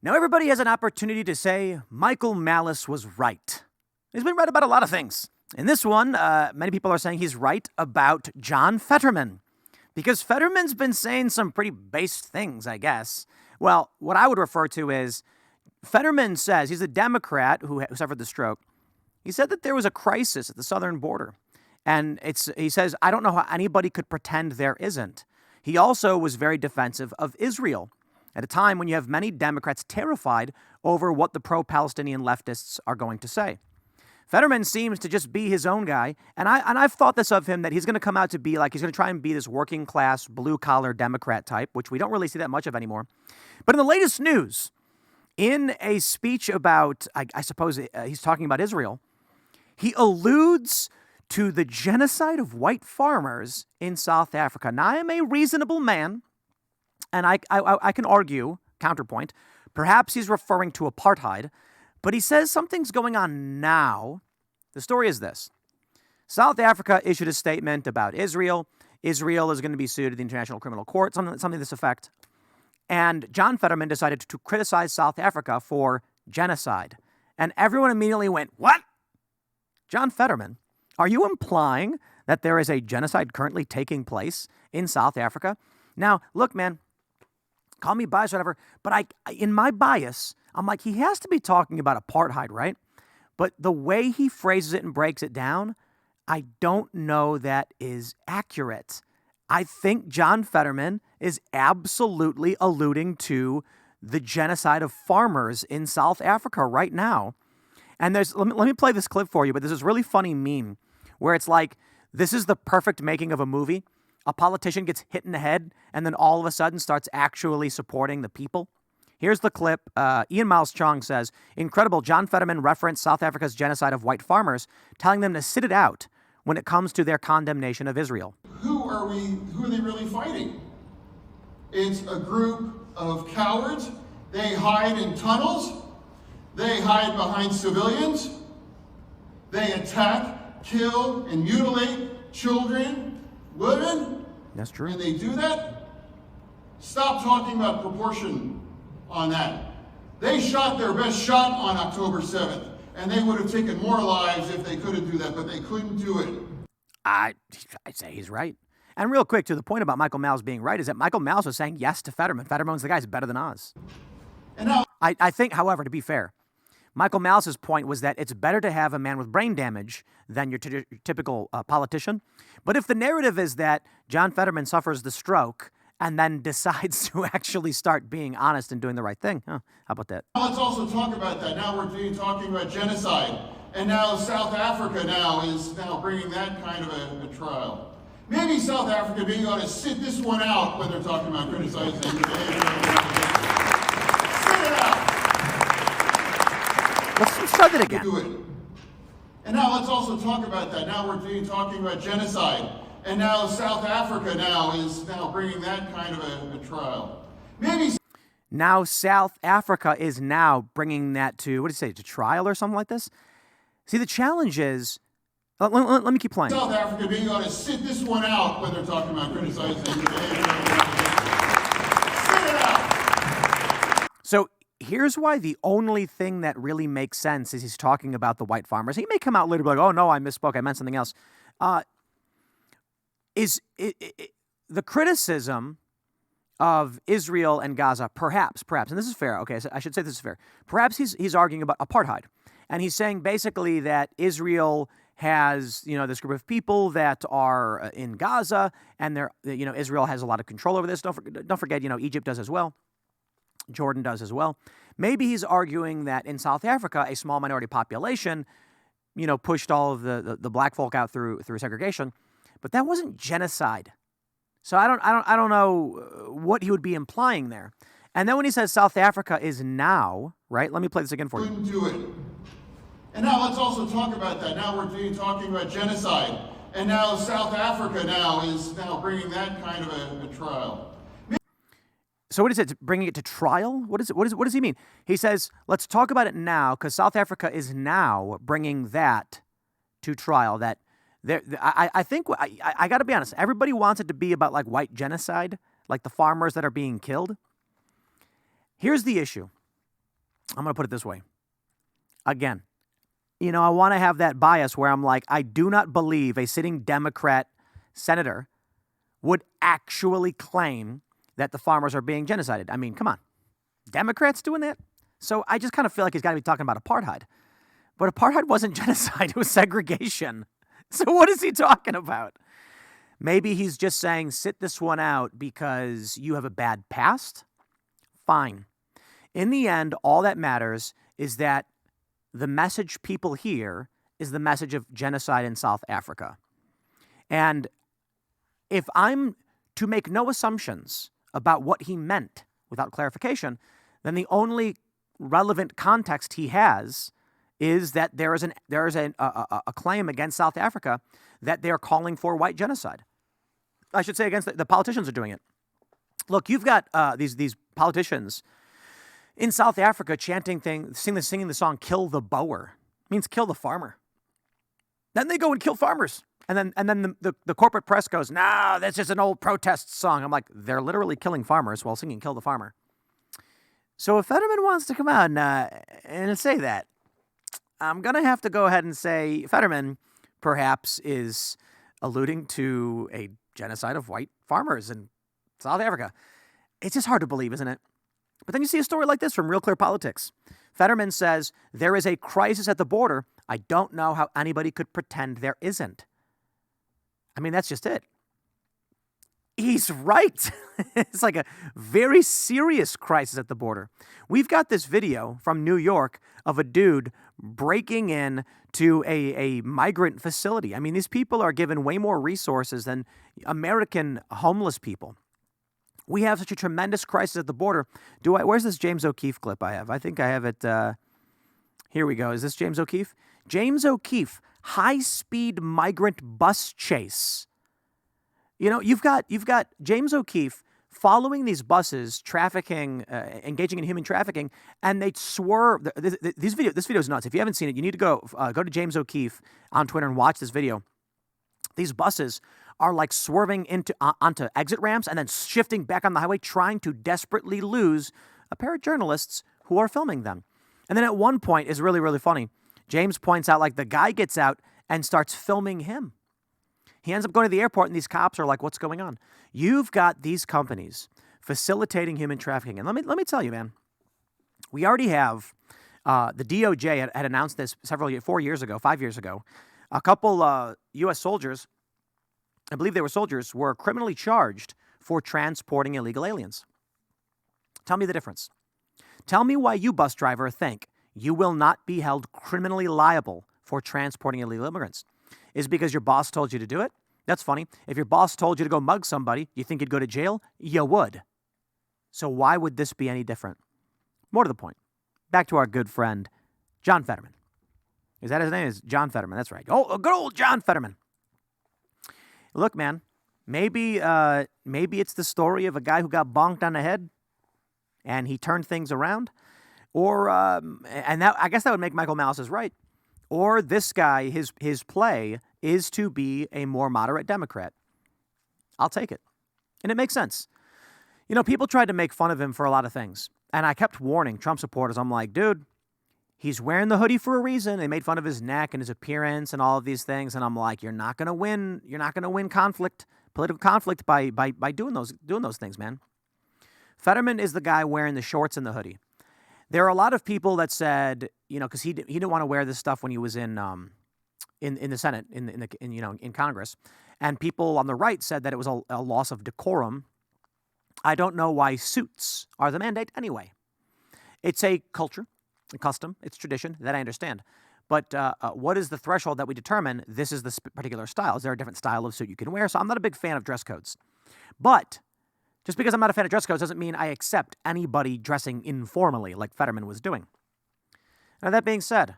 Now, everybody has an opportunity to say Michael Malice was right. He's been right about a lot of things. In this one, many people are saying he's right about John Fetterman, because Fetterman's been saying some pretty base things, I guess. Well, what I would refer to is Fetterman says, he's a Democrat who suffered the stroke. He said that there was a crisis at the southern border. And he says, I don't know how anybody could pretend there isn't. He also was very defensive of Israel at a time when you have many Democrats terrified over what the pro-Palestinian leftists are going to say. Fetterman seems to just be his own guy, and I've thought this of him, that he's going to come out to be like, he's going to try and be this working class, blue-collar Democrat type, which we don't really see that much of anymore. But in the latest news, in a speech about, I suppose he's talking about Israel, he alludes to the genocide of white farmers in South Africa. Now, I am a reasonable man, and I can argue, counterpoint, perhaps he's referring to apartheid, but he says something's going on now. The story is this. South Africa issued a statement about Israel. Israel is going to be sued at the International Criminal Court, something to this effect. And John Fetterman decided to criticize South Africa for genocide. And everyone immediately went, what? John Fetterman, are you implying that there is a genocide currently taking place in South Africa? Now, look, man, call me biased or whatever, but in my bias, I'm like, he has to be talking about apartheid, right? But the way he phrases it and breaks it down, I don't know that is accurate. I think John Fetterman is absolutely alluding to the genocide of farmers in South Africa right now. And let me play this clip for you, but there's this really funny meme where it's like, this is the perfect making of a movie. A politician gets hit in the head and then all of a sudden starts actually supporting the people. Here's the clip. Ian Miles Chong says, incredible, John Fetterman referenced South Africa's genocide of white farmers, telling them to sit it out when it comes to their condemnation of Israel. Who are they really fighting? It's a group of cowards. They hide in tunnels. They hide behind civilians. They attack, kill, and mutilate children, women. That's true. And they do that. Stop talking about proportion on that. They shot their best shot on October 7th, and they would have taken more lives if they couldn't do that, but they couldn't do it. I'd say he's right. And real quick, to the point about Michael Malice being right, is that Michael Malice was saying yes to Fetterman. Fetterman's the guy who's better than Oz. And now, I think, however, to be fair, Michael Malice's point was that it's better to have a man with brain damage than your typical politician. But if the narrative is that John Fetterman suffers the stroke and then decides to actually start being honest and doing the right thing, how about that? let's also talk about that. Now we're talking about genocide. And now South Africa is bringing that kind of a trial. Maybe South Africa being ought to sit this one out when they're talking about criticizing Israel. Sit it out. Let's try that again. Do it. And now let's also talk about that. Now we're talking about genocide. And now South Africa is bringing that kind of a trial. Maybe now South Africa is now bringing that to, what did he say, to trial or something like this? See, the challenge is, let me keep playing. South Africa being ought to sit this one out when they're talking about criticizing Israel. Sit it out. So here's why the only thing that really makes sense is he's talking about the white farmers. He may come out later and be like, oh, no, I misspoke. I meant something else. The criticism of Israel and Gaza, perhaps, and this is fair, okay, so I should say this is fair. Perhaps he's arguing about apartheid, and he's saying basically that Israel has, this group of people that are in Gaza, and Israel has a lot of control over this. Don't forget, Egypt does as well. Jordan does as well. Maybe he's arguing that in South Africa, a small minority population, pushed all of the black folk out through segregation. But that wasn't genocide. So I don't know what he would be implying there. And then when he says South Africa is now, right? Let me play this again for you. Couldn't do it. And now let's also talk about that. Now we're talking about genocide. And now South Africa is bringing that kind of a trial. So what is it? Bringing it to trial? What does he mean? He says, let's talk about it now, because South Africa is now bringing that to trial. That I think I got to be honest. Everybody wants it to be about like white genocide, like the farmers that are being killed. Here's the issue. I'm going to put it this way. Again, I want to have that bias where I'm like, I do not believe a sitting Democrat senator would actually claim that the farmers are being genocided. I mean, come on. Democrats doing that? So I just kind of feel like he's got to be talking about apartheid. But apartheid wasn't genocide, it was segregation. So what is he talking about? Maybe he's just saying, sit this one out because you have a bad past? Fine. In the end, all that matters is that the message people hear is the message of genocide in South Africa. And if I'm to make no assumptions about what he meant without clarification, then the only relevant context he has is that there is a claim against South Africa that they're calling for white genocide. I should say against the politicians are doing it. Look, you've got these politicians in South Africa chanting singing the song "Kill the Boer," means kill the farmer. Then they go and kill farmers, and then the corporate press goes, "No, that's just an old protest song." I'm like, they're literally killing farmers while singing "Kill the Farmer." So if Fetterman wants to come out and say that, I'm gonna have to go ahead and say Fetterman perhaps is alluding to a genocide of white farmers in South Africa. It's just hard to believe, isn't it? But then you see a story like this from Real Clear Politics. Fetterman says, there is a crisis at the border. I don't know how anybody could pretend there isn't. I mean, that's just it. He's right. It's like a very serious crisis at the border. We've got this video from New York of a dude breaking in to a migrant facility. I mean, these people are given way more resources than American homeless people. We have such a tremendous crisis at the border. Where's this James O'Keefe clip I have? I think I have it. Here we go. Is this James O'Keefe? James O'Keefe, high-speed migrant bus chase. You've got James O'Keefe following these buses, trafficking, engaging in human trafficking, and they swerve. This video is nuts. If you haven't seen it, you need to go to James O'Keefe on Twitter and watch this video. These buses are like swerving onto exit ramps and then shifting back on the highway, trying to desperately lose a pair of journalists who are filming them. And then at one point, is really, really funny. James points out, like, the guy gets out and starts filming him. He ends up going to the airport, and these cops are like, what's going on? You've got these companies facilitating human trafficking. And let me tell you, man, we already have, the DOJ had announced this 5 years ago. A couple U.S. soldiers, I believe they were soldiers, were criminally charged for transporting illegal aliens. Tell me the difference. Tell me why you, bus driver, think you will not be held criminally liable for transporting illegal immigrants. Is it because your boss told you to do it? That's funny. If your boss told you to go mug somebody, you think you'd go to jail? You would. So why would this be any different? More to the point. Back to our good friend, John Fetterman. Is that his name? Is John Fetterman? That's right. Oh, good old John Fetterman. Look, man, maybe it's the story of a guy who got bonked on the head and he turned things around. Or, I guess that would make Michael Malice right. Or this guy, his play is to be a more moderate Democrat. I'll take it. And it makes sense. People tried to make fun of him for a lot of things. And I kept warning Trump supporters. I'm like, dude, he's wearing the hoodie for a reason. They made fun of his neck and his appearance and all of these things. And I'm like, you're not going to win. You're not going to win political conflict by doing those things, man. Fetterman is the guy wearing the shorts and the hoodie. There are a lot of people that said, because he didn't want to wear this stuff when he was in the Senate, in Congress, and people on the right said that it was a loss of decorum. I don't know why suits are the mandate anyway. It's a culture, a custom, it's tradition that I understand. But what is the threshold that we determine this is the particular style? Is there a different style of suit you can wear? So I'm not a big fan of dress codes, but just because I'm not a fan of dress codes doesn't mean I accept anybody dressing informally like Fetterman was doing. Now, that being said,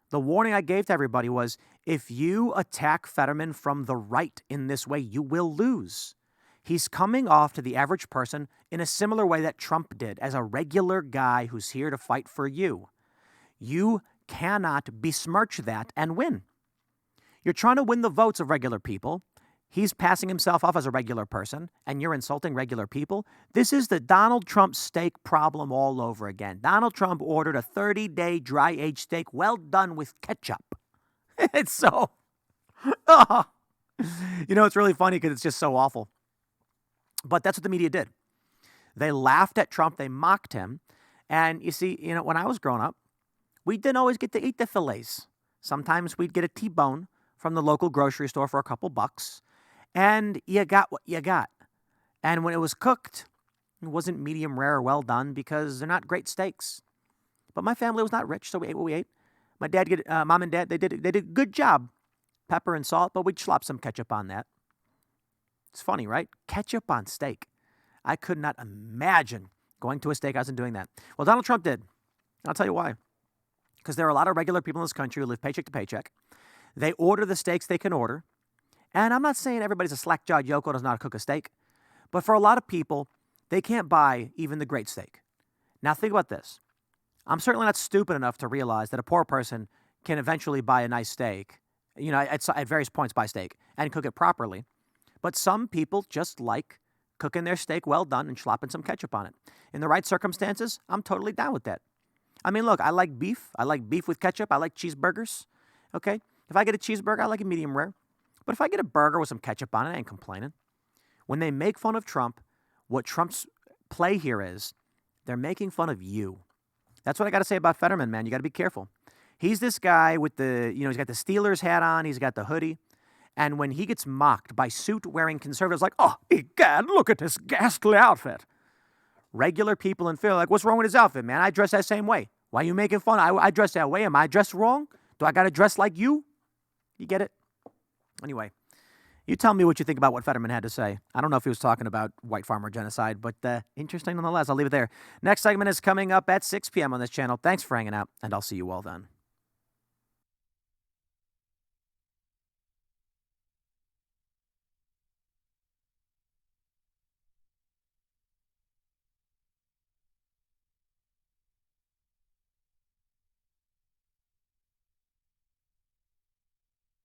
the warning I gave to everybody was, if you attack Fetterman from the right in this way, you will lose. He's coming off to the average person in a similar way that Trump did, as a regular guy who's here to fight for you. You cannot besmirch that and win. You're trying to win the votes of regular people. He's passing himself off as a regular person, and you're insulting regular people. This is the Donald Trump steak problem all over again. Donald Trump ordered a 30-day dry-aged steak well done with ketchup. It's so... Oh. It's really funny because it's just so awful. But that's what the media did. They laughed at Trump. They mocked him. And you see, when I was growing up, we didn't always get to eat the fillets. Sometimes we'd get a T-bone from the local grocery store for a couple bucks. And you got what you got. And when it was cooked, it wasn't medium rare or well done because they're not great steaks. But my family was not rich, so we ate what we ate. My mom and dad, they did a good job. Pepper and salt, but we'd slop some ketchup on that. It's funny, right? Ketchup on steak. I could not imagine going to a steakhouse and doing that. Well, Donald Trump did. I'll tell you why. Because there are a lot of regular people in this country who live paycheck to paycheck. They order the steaks they can order. And I'm not saying everybody's a slack-jawed yokel who does not cook a steak. But for a lot of people, they can't buy even the great steak. Now think about this. I'm certainly not stupid enough to realize that a poor person can eventually buy a nice steak, at various points buy steak, and cook it properly. But some people just like cooking their steak well done and slopping some ketchup on it. In the right circumstances, I'm totally down with that. I mean, look, I like beef. I like beef with ketchup. I like cheeseburgers. Okay? If I get a cheeseburger, I like it medium rare. But if I get a burger with some ketchup on it, I ain't complaining. When they make fun of Trump, what Trump's play here is they're making fun of you. That's what I got to say about Fetterman, man. You got to be careful. He's this guy with he's got the Steelers hat on. He's got the hoodie. And when he gets mocked by suit-wearing conservatives like, oh, egad, look at this ghastly outfit. Regular people in Philly are like, what's wrong with his outfit, man? I dress that same way. Why are you making fun? I dress that way. Am I dressed wrong? Do I got to dress like you? You get it? Anyway, you tell me what you think about what Fetterman had to say. I don't know if he was talking about white farmer genocide, but interesting nonetheless. I'll leave it there. Next segment is coming up at 6 p.m. on this channel. Thanks for hanging out, and I'll see you all then.